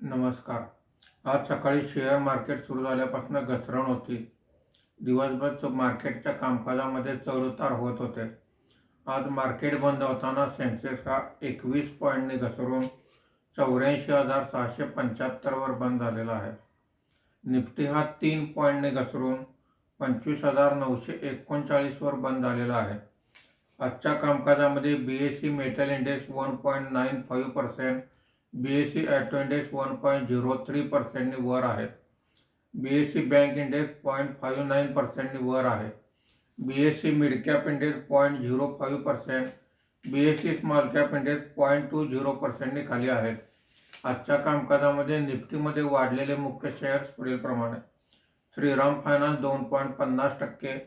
नमस्कार. आज सकाळी शेअर मार्केट सुरू झाल्यापासून घसरण होती. दिवसभर मार्केटच्या कामकाजामध्ये चढउतार होत होते. आज मार्केट बंद होताना सेन्सेक्स हा 21 पॉईंटने घसरून 84,675 वर बंद झालेला आहे. निफ्टी हा 3 पॉईंटने घसरून 25,939 वर बंद झालेला आहे. आजच्या कामकाजामध्ये BSE metal index 1.95%, BSE auto index 1.03% वर आहे. BSE बँक इंडेक्स 0.59% वर आहे. BSE mid cap index 0.05%, BSE small cap index 0.20% खाली आहेत. आजच्या कामकाजामध्ये निफ्टीमध्ये वाढलेले मुख्य शेअर्स पुढीलप्रमाणे: Shriram finance 2.50%,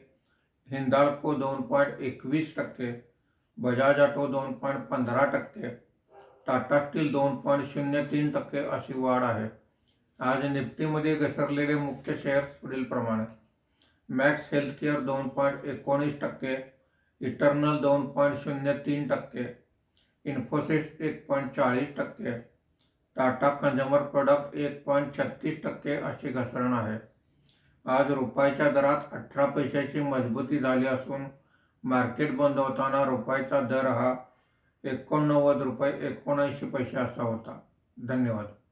Hindalco 2.21%, Bajaj auto 2.15%, Tata steel 2.03% अशी वाढ आहे. आज निफ्टीमध्ये घसरलेले मुख्य शेअर्स पुढीलप्रमाणे: max healthcare 2.19%, eternal 2.03%, Infosys 1.40%, Tata consumer product 1.36% अशी घसरण आहे. आज रुपयाच्या दरात 18 पैशाची मजबूती झाली असून मार्केट बंद होताना रुपयाचा दर हा 89 रुपये 79 पैसे असा होता. धन्यवाद.